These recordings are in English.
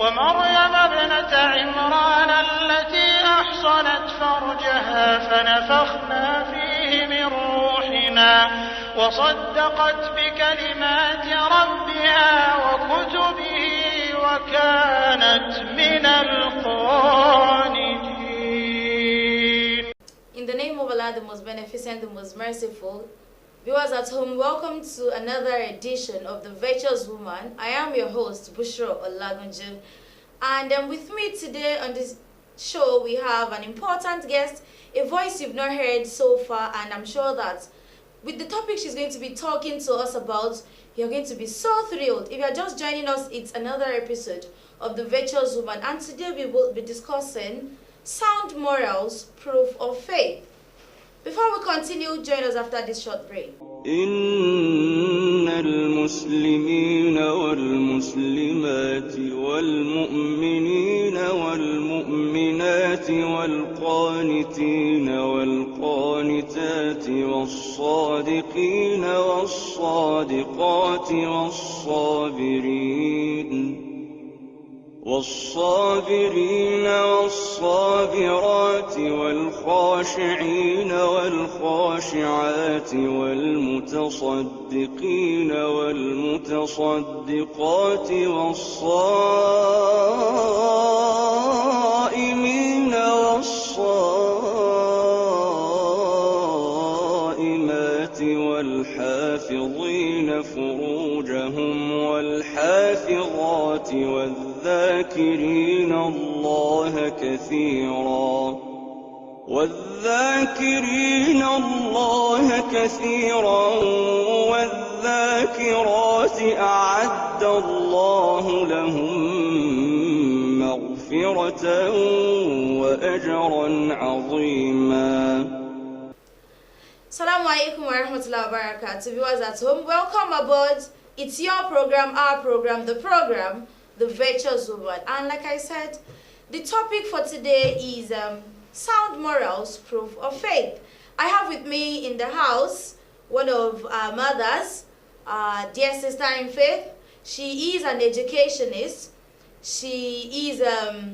ومريم ابنة عمران التي أحصنت فرجها فنفخنا فيه من روحنا وصدقت بكلمات ربها وكتبه وكانت من القانتين. In the name of Allah, the most beneficent, the most merciful. Viewers at home, welcome to another edition of The Virtuous Woman. I am your host, Bushra Olagunju. And with me today on this show, we have an important guest, a voice you've not heard so far, and I'm sure that with the topic she's going to be talking to us about, you're going to be so thrilled. If you're just joining us, it's another episode of The Virtuous Woman, and today we will be discussing sound morals, proof of faith. Before we continue, join us after this short break. إن المسلمين والمسلمات والمؤمنين والمؤمنات والقانتين والقانتات والصادقين والصادقات والصابرين والصابرات والخاشعين والخاشعات والمتصدقين والمتصدقات والصائمين والصائمات والحافظين فروجهم والحافظات والذاكرين الله كثيرا والذاكرات أعد الله لهم مغفرة وأجرا عظيما. Assalamu alaikum wa rahmatullahi wa barakatuh. Viewers at home, welcome aboard. It's your program, our program, The Virtuous Woman. And like I said, the topic for today is sound morals, proof of faith. I have with me in the house one of our mothers, dear sister in faith. She is an educationist. She is a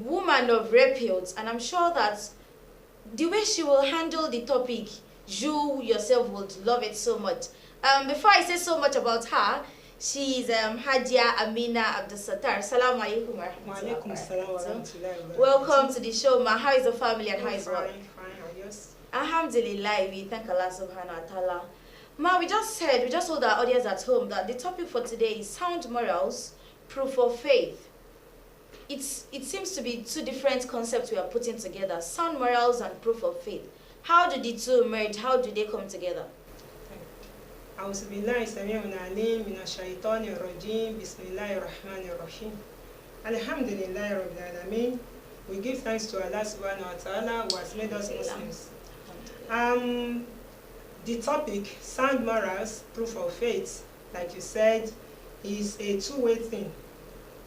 woman of repute, and I'm sure that the way she will handle the topic, you yourself would love it so much. Before I say so much about her, she is Hadia Amina Abdusattar. Assalamu alaikum wa rahmatullahi. Welcome to the show, ma. How is the family and how is work? Fine, yes. Alhamdulillah, we thank Allah subhanahu wa ta'ala. Ma, we just told our audience at home that the topic for today is sound morals, proof of faith. It seems to be two different concepts we are putting together, sound morals and proof of faith. How do the two merge? How do they come together? أعوذ بالله السميع العليم من الشيطان الرجيم بسم الله الرحمن الرحيم الحمد لله رب العالمين. We give thanks to Allah subhanahu wa ta'ala who has made us Muslims. The topic, sound morals, proof of faith, like you said, is a two-way thing.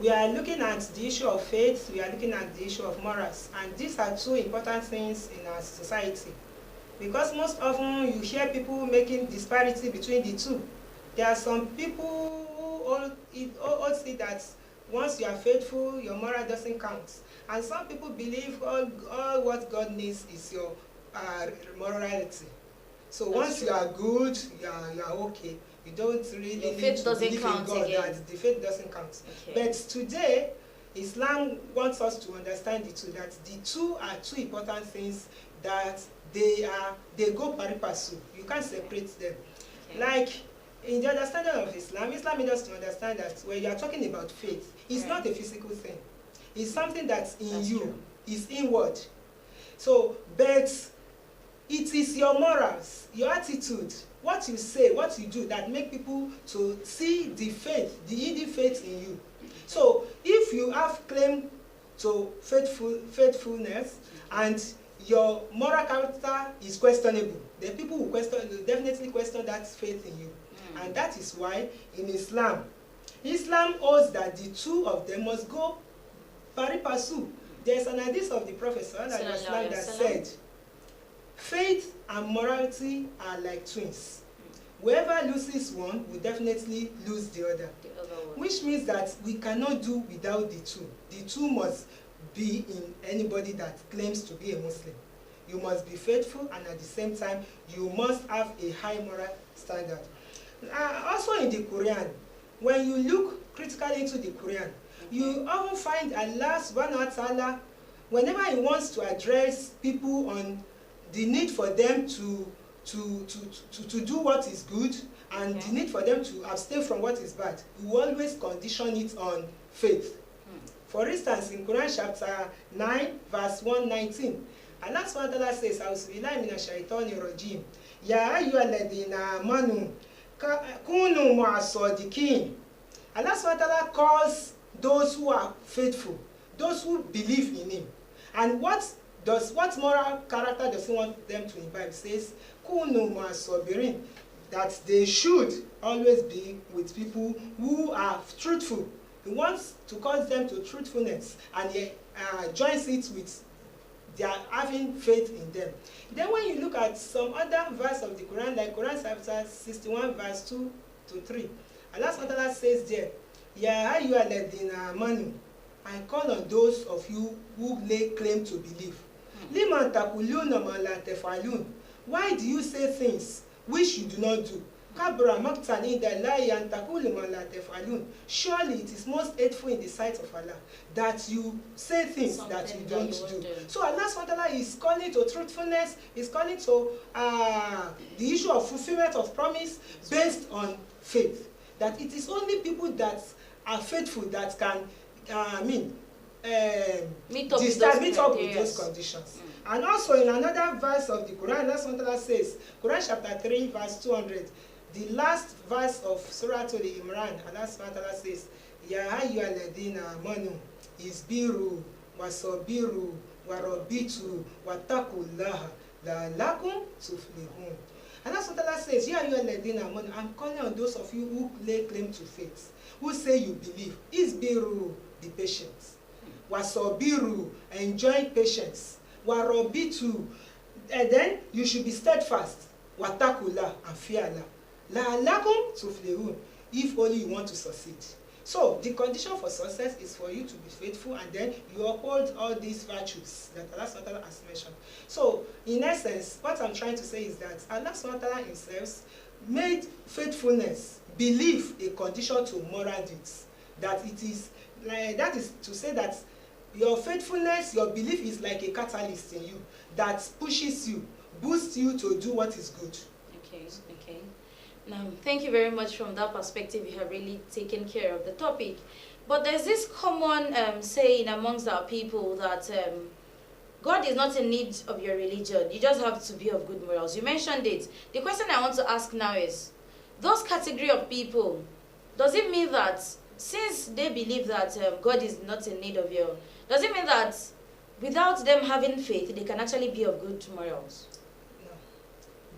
We are looking at the issue of faith, we are looking at the issue of morals, and these are two important things in our society. Because most often you hear people making disparity between the two. There are some people who hold see that once you are faithful, your moral doesn't count. And some people believe all what God needs is your morality. So once you are good, you are okay. You don't really need to believe in God. That the faith doesn't count. Okay. But today, Islam wants us to understand the two, that the two are two important things that they go pari passu. You can't separate them. Okay. Like in the understanding of Islam needs us to understand that when you are talking about faith, it's not a physical thing. It's something that's in you. True. It's inward. So, but it is your morals, your attitude, what you say, what you do that make people to see the faith, the hidden faith in you. So, if you have claim to faithfulness and your moral character is questionable, then people will definitely question that faith in you. And that is why in Islam holds that the two of them must go pari passu. There's an hadith of the Prophet that said, faith and morality are like twins. Whoever loses one will definitely lose the other. which means that we cannot do without the two. The two must be in anybody that claims to be a Muslim. You must be faithful, and at the same time, you must have a high moral standard. Also in the Quran, when you look critically into the Quran, you often find Allah subhanahu wa ta'ala, whenever he wants to address people on the need for them to do what is good and the need for them to abstain from what is bad, he will always condition it on faith. For instance, in Quran chapter 9, verse 119, Allah subhanahu wa ta'ala says, Auzubillahi minash shaitani rajim, Ya ayyuhalladhina amanu kunu ma'as-sadiqin. Allah subhanahu wa ta'ala calls those who are faithful, those who believe in him. And what moral character does he want them to imbibe? It says, Kunu ma'as-sabirin, that they should always be with people who are truthful. He wants to cause them to truthfulness, and he joins it with their having faith in them. Then when you look at some other verse of the Quran, like Quran chapter 61, verse 2 to 3, Allah SWT says there, Ya ayyuhalladhina amanu, I call on those of you who lay claim to believe. Liman taquluna ma la taf'alun. Why do you say things which you do not do? Kabra maqtan inda Allahi an taqulu ma la taf'alun. Surely it is most hateful in the sight of Allah that you say things that you don't do. So Allah SWT is calling to truthfulness, is calling to the issue of fulfillment of promise based on faith. That it is only people that are faithful that can meet up with those conditions. And also in another verse of the Quran, Allah SWT says, Quran chapter 3, verse 200, the last verse of Surah Al-Imran, Allah SWT says, Ya ayyuhalladhina amanu isbiru wasabiru warabitu wattaqullaha la'allakum tuflihun. Allah SWT says, Ya ayyuhalladhina amanu, I'm calling on those of you who lay claim to faith, who say you believe. Isbiru, be patient. Wasabiru, enjoy patience. Warabitu, and then you should be steadfast. Wattaqullaha, and fear Allah. La'allakum tuflihun, if only you want to succeed. So the condition for success is for you to be faithful, and then you uphold all these virtues that Allah SWT has mentioned. So in essence, what I'm trying to say is that Allah SWT himself made faithfulness, belief, a condition to moral deeds. That it is like, that is to say that your faithfulness, your belief is like a catalyst in you that pushes you, boosts you to do what is good. Okay. Now, thank you very much. From that perspective, you have really taken care of the topic. But there's this common saying amongst our people that God is not in need of your religion. You just have to be of good morals. You mentioned it. The question I want to ask now is, those category of people, does it mean that since they believe that God is not in need of your, does it mean that without them having faith, they can actually be of good morals? No.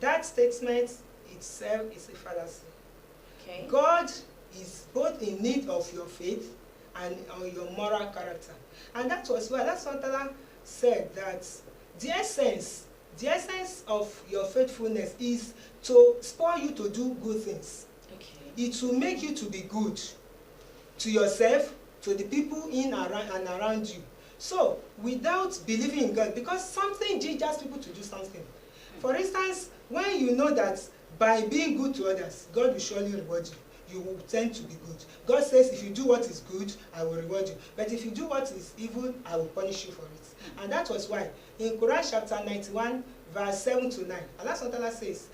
That statement itself is a fallacy. Okay. God is both in need of your faith and your moral character. And that was why Allah SWT said that the essence of your faithfulness is to spur you to do good things. Okay. It will make you to be good to yourself, to the people in and around you. So, without believing in God, because something gingers people to do something. For instance, when you know that by being good to others, God will surely reward you, you will tend to be good. God says, if you do what is good, I will reward you. But if you do what is evil, I will punish you for it. And that was why, in Quran chapter 91, verse 7 to 9, Allah SWT says,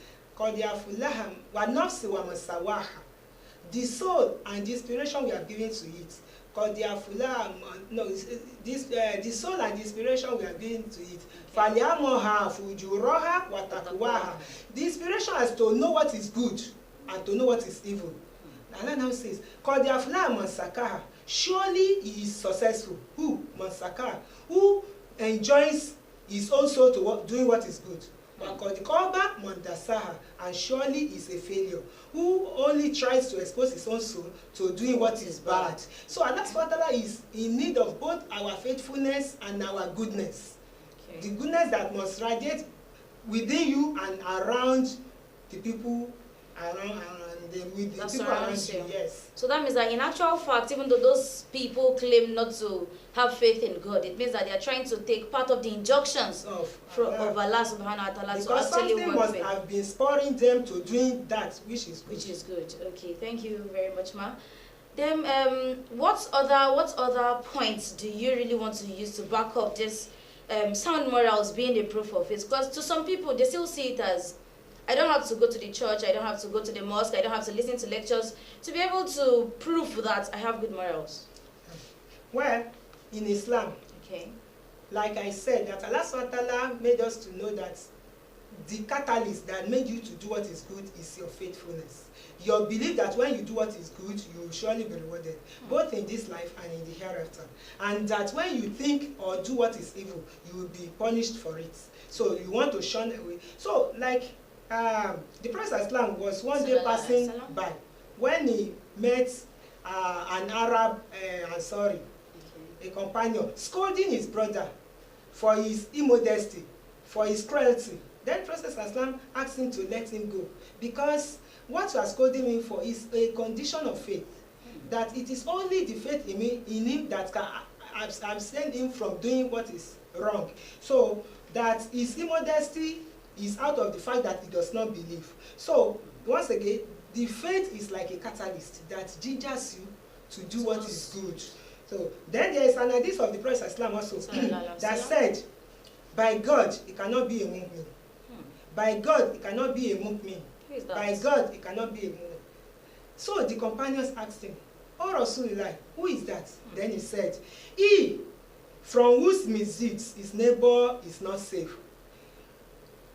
the soul and the inspiration we have given to it, the soul and the inspiration we have given to it, the inspiration has to know what is good and to know what is evil. Allah now says, surely he is successful. Who? Mansaka, who enjoys is also to doing what is good. And surely is a failure, who only tries to expose his own soul to doing what is bad. So Allah SWT is in need of both our faithfulness and our goodness. Okay. The goodness that must radiate within you and around the people around with the That people around surrounds you. you. Yes. So that means that in actual fact, even though those people claim not to have faith in God, it means that they are trying to take part of the injunctions of Allah subhanahu wa ta'ala to because actually something work must with. have been spurring them to doing that, which is good. Which is good. Okay, thank you very much, ma. Then, what other points do you really want to use to back up this sound morals being the proof of it? Because to some people, they still see it as, I don't have to go to the church, I don't have to go to the mosque, I don't have to listen to lectures to be able to prove that I have good morals. Well, in Islam, Okay. like I said, that Allah subhanahu wa ta'ala made us to know that the catalyst that made you to do what is good is your faithfulness. Your belief that when you do what is good, you will surely be rewarded, both in this life and in the hereafter. And that when you think or do what is evil, you will be punished for it. So you want to shun away. So like the Prophet Islam was one day passing by when he met an Arab a companion, scolding his brother for his immodesty, for his cruelty. Then Prophet Islam asked him to let him go, because what you are scolding him for is a condition of faith, that it is only the faith in him that can abstain him from doing what is wrong. So that his immodesty is out of the fact that he does not believe. So once again, the faith is like a catalyst that gingers you to do what is good. So then there is an hadith of the Prophet Islam also that said, by God, it cannot be a mu'min. By God, it cannot be a mu'min. By God, it cannot be a mu'min. So the companions asked him, "Oh Rasulullah, who is that?" Then he said, "He from whose misdeeds his neighbor is not safe."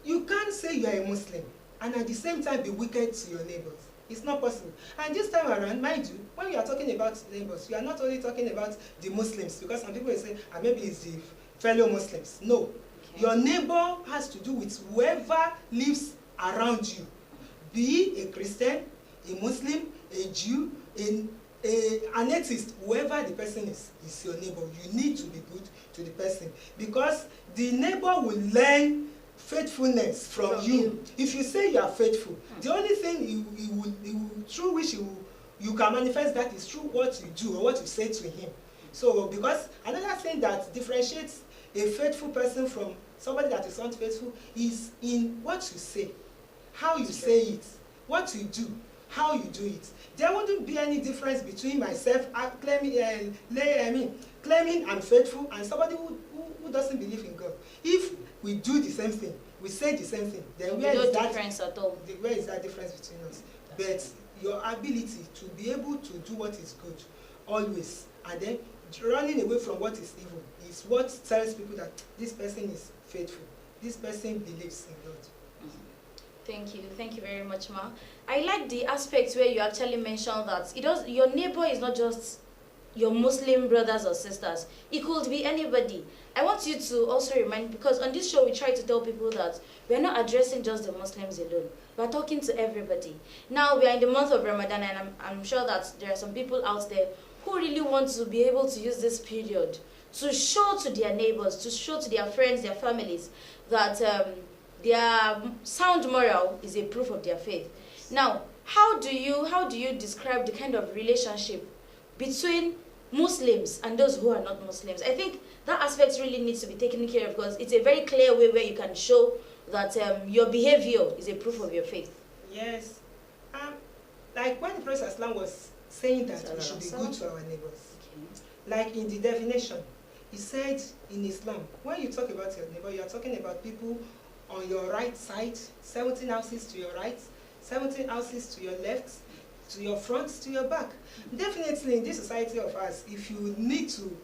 You can't say you are a Muslim and at the same time be wicked to your neighbors. It's not possible. And this time around, mind you, when we are talking about neighbors, we are not only talking about the Muslims, because some people will say, maybe it's the fellow Muslims. No. Okay. Your neighbor has to do with whoever lives around you. Be a Christian, a Muslim, a Jew, an atheist, whoever the person is your neighbor. You need to be good to the person, because the neighbor will learn faithfulness from you. If you say you are faithful, the only thing through which you can manifest that is through what you do or what you say to him. So, because another thing that differentiates a faithful person from somebody that is unfaithful is in what you say, how you say it, what you do, how you do it. There wouldn't be any difference between myself claiming I'm faithful and somebody who doesn't believe in God. If we do the same thing, we say the same thing, then where is that difference at all? Where is that difference between us? But your ability to be able to do what is good always, and then running away from what is evil, is what tells people that this person is faithful, this person believes in God. Thank you very much, ma. I like the aspect where you actually mentioned that your neighbor is not just your Muslim brothers or sisters. It could be anybody. I want you to also remind, because on this show we try to tell people that we're not addressing just the Muslims alone. We're talking to everybody. Now we are in the month of Ramadan, and I'm sure that there are some people out there who really want to be able to use this period to show to their neighbors, to show to their friends, their families, that their sound moral is a proof of their faith. Now, how do you describe the kind of relationship between Muslims and those who are not Muslims? I think that aspect really needs to be taken care of, because it's a very clear way where you can show that your behavior is a proof of your faith. Yes. Like when the Prophet Islam was saying that we should be good to our neighbors. Okay. Like in the definition, he said in Islam, when you talk about your neighbor, you are talking about people on your right side, 17 houses to your right, 17 houses to your left, to your front, to your back. Definitely in this society of ours, if you need to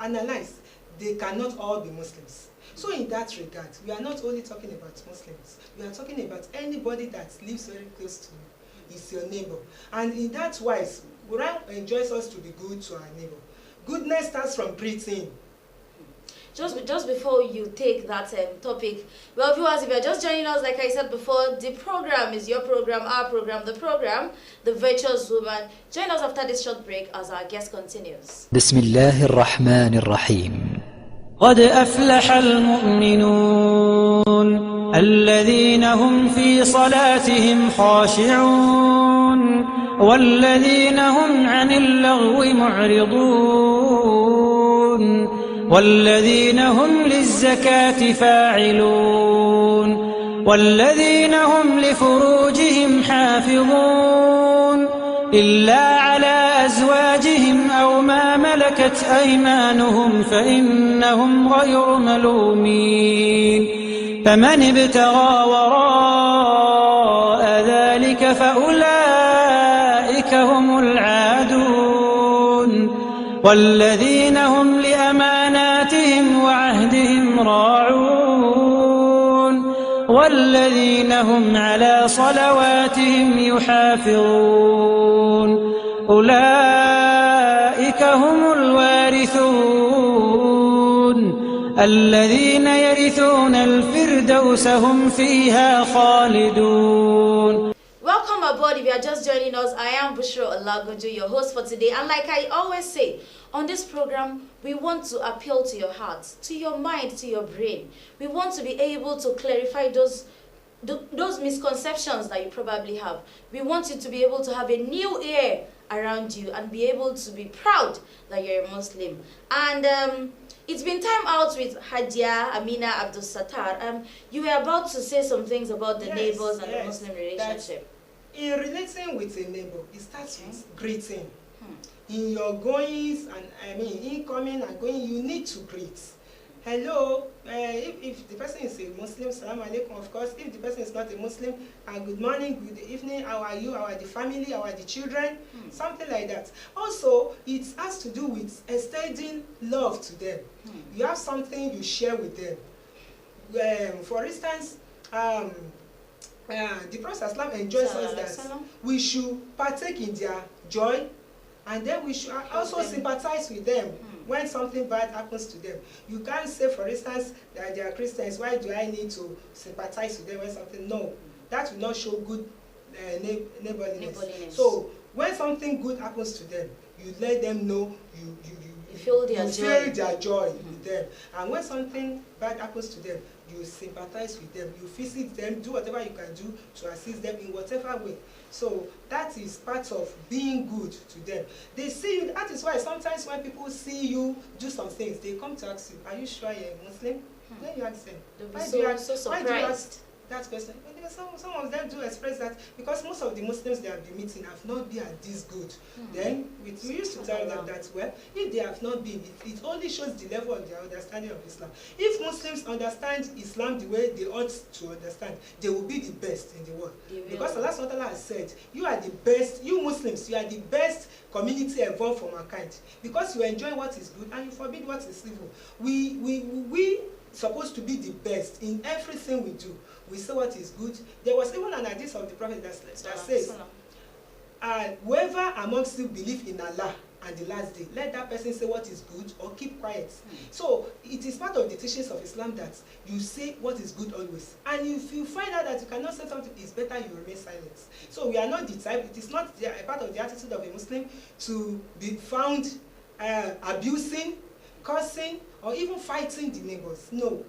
analyze, they cannot all be Muslims. So in that regard, we are not only talking about Muslims, we are talking about anybody that lives very close to you, is your neighbor. And in that wise, Quran enjoins us to be good to our neighbor. Goodness starts from breathing. Just before you take that topic, well, viewers, if you're just joining us, like I said before, the program is your program, our program, the Virtuous Woman. Join us after this short break as our guest continues. بسم الله الرحمن الرحيم. قد أفلح المؤمنون الذين هم في صلاتهم خاشعون والذين هم عن اللغو معرضون والذين هم للزكاة فاعلون والذين هم لفروجهم حافظون إلا على أزواجهم أو ما ملكت أيمانهم فإنهم غير ملومين فمن ابتغى وراء ذلك فأولئك هم العادون والذين هم لأماناتهم وعهدهم راعون والذين هم على صلواتهم يحافظون أولئك هم الوارثون الذين يرثون الفردوس هم فيها خالدون. Welcome aboard. If you are just joining us, I am Bushra Olagoju, your host for today. And like I always say, on this program, we want to appeal to your heart, to your mind, to your brain. We want to be able to clarify those misconceptions that you probably have. We want you to be able to have a new air around you and be able to be proud that you're a Muslim. And it's been time out with Hadia Amina Abdul Sattar. You were about to say some things about the neighbors and the Muslim relationship. In relating with a neighbor, it starts with greeting. In your goings and incoming and going, you need to greet. Hello, if the person is a Muslim, salam alaikum, of course. If the person is not a Muslim, good morning, good evening, how are you, how are the family, how are the children, something like that. Also, it has to do with extending love to them. You have something you share with them. For instance, the Prophet enjoys us that we should partake in their joy, and then we should also sympathize with them when something bad happens to them. You can't say, for instance, that they are Christians, why do I need to sympathize with them when something? No, that will not show good neighborliness. So when something good happens to them, you let them know, you feel their joy with them. And when something bad happens to them, you sympathize with them, you visit them, do whatever you can do to assist them in whatever way. So that is part of being good to them. They see you. That is why sometimes when people see you do some things, they come to ask you, are you sure you're a Muslim? Then you ask them, why do you ask that person? Some of them do express that because most of the Muslims they have been meeting have not been at this good. Then we used to tell them that, well, if they have not been, it only shows the level of their understanding of Islam. If Muslims understand Islam the way they ought to understand, they will be the best in the world. Because Allah SWT has said, you are the best, you Muslims, you are the best community evolved for mankind. Because you enjoy what is good and you forbid what is evil. We supposed to be the best in everything we do. We say what is good. There was even an hadith of the Prophet that says, whoever amongst you believe in Allah and the last day, let that person say what is good or keep quiet. So it is part of the teachings of Islam that you say what is good always. And if you find out that you cannot say something, it's better you remain silent. So we are not the type, it is not a part of the attitude of a Muslim to be found abusing, cursing, or even fighting the neighbors. No,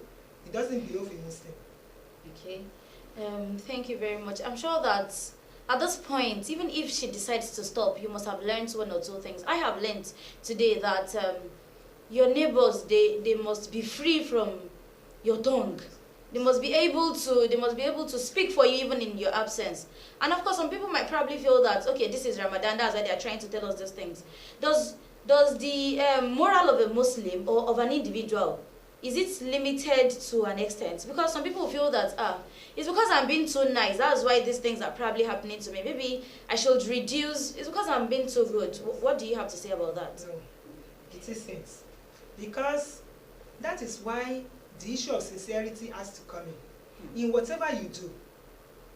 it doesn't belong to a Muslim. Okay, thank you very much. I'm sure that at this point, even if she decides to stop, you must have learned one or two things. I have learned today that your neighbors, they must be free from your tongue. They must be able to speak for you even in your absence. And of course, some people might probably feel that, okay, this is Ramadan, that's why they are trying to tell us these things. Does the moral of a Muslim or of an individual, is it limited to an extent? Because some people feel that, it's because I'm being too nice, that's why these things are probably happening to me. Maybe I should reduce, it's because I'm being too good. What do you have to say about that? No, it isn't. Because that is why the issue of sincerity has to come in. In whatever you do,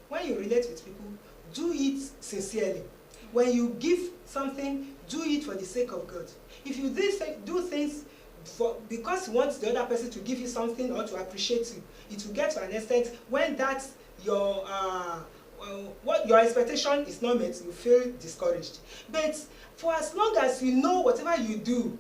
when you relate with people, do it sincerely. When you give something, do it for the sake of God. If you do things because you want the other person to give you something or to appreciate you, it will get to an extent when that's what your expectation is not met, you feel discouraged. But for as long as you know whatever you do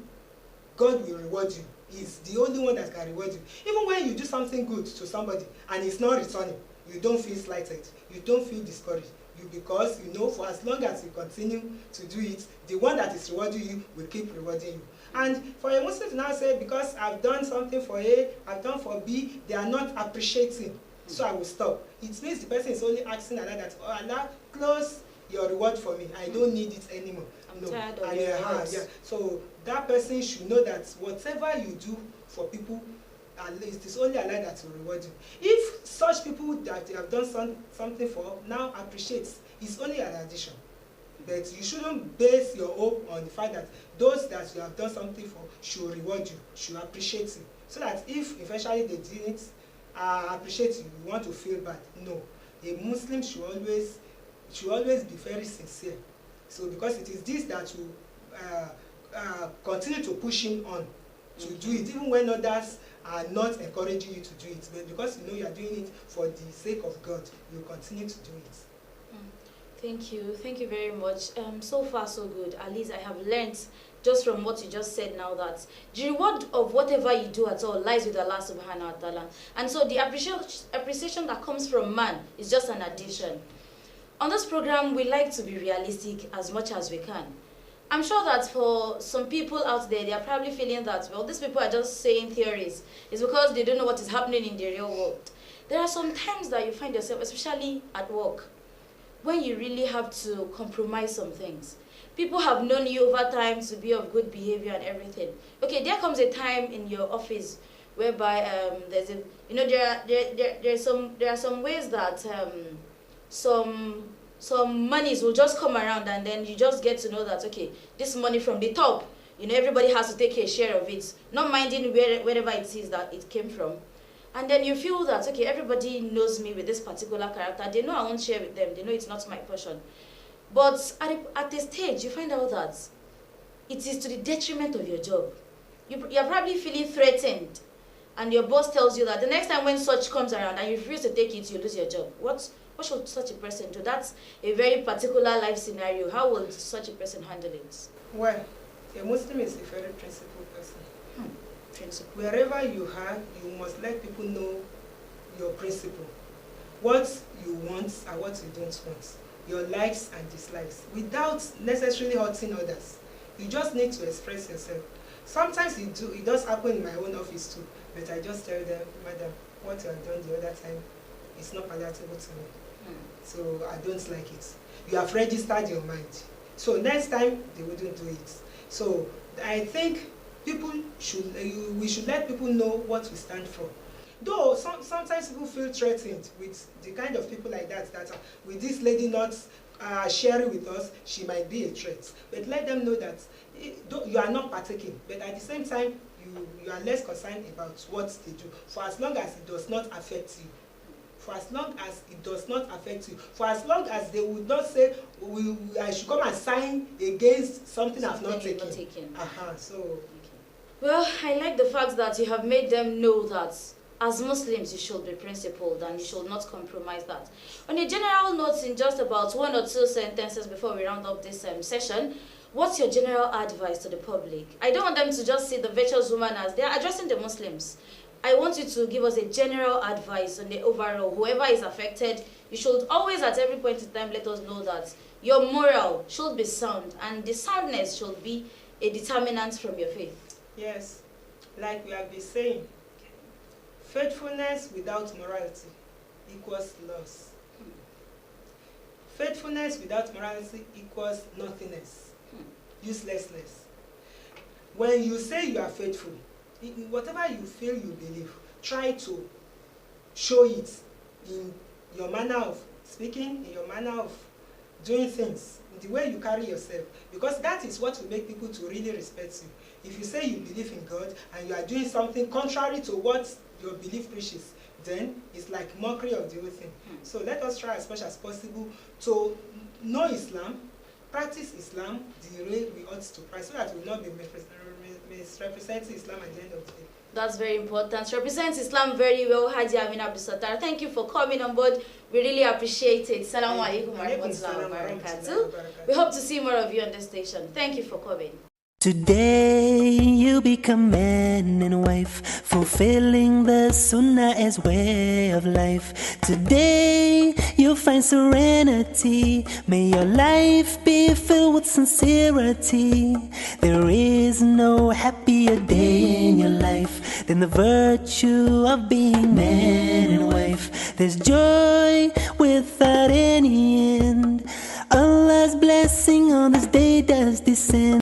God will reward you. He's the only one that can reward you. Even when you do something good to somebody and it's not returning, you don't feel slighted, you don't feel discouraged. Because you know, for as long as you continue to do it, the one that is rewarding you will keep rewarding you. And for a Muslim to now say, because I've done something for A, I've done for B, they are not appreciating, so I will stop. It means the person is only asking Allah that, oh Allah, close your reward for me. I don't need it anymore. I'm tired of your rewards. Yeah. So that person should know that whatever you do for people, at least it's only Allah that will reward you. If such people that you have done something for now appreciates, it's only an addition. But you shouldn't base your hope on the fact that those that you have done something for should reward you, should appreciate you. So that if eventually they didn't appreciate you, you want to feel bad. No. A Muslim should always be very sincere. So because it is this that will continue to push him on to do it, even when others are not encouraging you to do it. But because you know you are doing it for the sake of God, you will continue to do it. Thank you very much. So far so good. At least I have learned just from what you just said now that the reward of whatever you do at all lies with Allah subhanahu wa ta'ala. And so the appreciation that comes from man is just an addition. On this program, we like to be realistic as much as we can. I'm sure that for some people out there, they are probably feeling that, well, these people are just saying theories. It's because they don't know what is happening in the real world. There are some times that you find yourself, especially at work, when you really have to compromise some things. People have known you over time to be of good behavior and everything. Okay, there comes a time in your office whereby there's a, you know, there are some ways that some monies will just come around, and then you just get to know that, okay, this money from the top, you know, everybody has to take a share of it, not minding wherever it is that it came from. And then you feel that, okay, everybody knows me with this particular character. They know I won't share with them. They know it's not my portion. But at a stage, you find out that it is to the detriment of your job. You're probably feeling threatened. And your boss tells you that the next time when such comes around and you refuse to take it, you lose your job. What should such a person do? That's a very particular life scenario. How will such a person handle it? Well, a Muslim is a very principled person. Principle. Wherever you are, you must let people know your principle. What you want and what you don't want. Your likes and dislikes. Without necessarily hurting others. You just need to express yourself. Sometimes it does happen in my own office too. But I just tell them, madam, what you have done the other time is not palatable to me. So I don't like it. You have registered your mind. So next time, they wouldn't do it. So I think we should let people know what we stand for. Though sometimes people feel threatened with the kind of people like that, with this lady not sharing with us, she might be a threat. But let them know that you are not partaking, but at the same time, you are less concerned about what they do, for as long as it does not affect you. For as long as it does not affect you. For as long as they would not say, I should come and sign against something I've not taken. So. Well, I like the fact that you have made them know that as Muslims you should be principled and you should not compromise that. On a general note, in just about one or two sentences before we round up this session, what's your general advice to the public? I don't want them to just see the virtuous woman as they are addressing the Muslims. I want you to give us a general advice on the overall. Whoever is affected, you should always at every point in time let us know that your moral should be sound and the soundness should be a determinant from your faith. Yes, like we have been saying, faithfulness without morality equals loss. Faithfulness without morality equals nothingness, uselessness. When you say you are faithful, in whatever you feel you believe, try to show it in your manner of speaking, in your manner of doing things, in the way you carry yourself, because that is what will make people to really respect you. If you say you believe in God and you are doing something contrary to what your belief preaches, then it's like mockery of the whole thing. So let us try as much as possible to know Islam, practice Islam the way we ought to practice, so that we will not be misrepresenting Islam at the end of the day. That's very important. Represents Islam very well, Haji Amina Abdusattar. Thank you for coming on board. We really appreciate it. Assalamu alaikum wa rahmatullahi wa barakatuh. We hope to see more of you on the station. Thank you for coming. Today you become man and wife, fulfilling the sunnah as way of life. Today you'll find serenity. May your life be filled with sincerity. There is no happier day in your life than the virtue of being man and wife. There's joy without any end. Allah's blessing on this day does descend.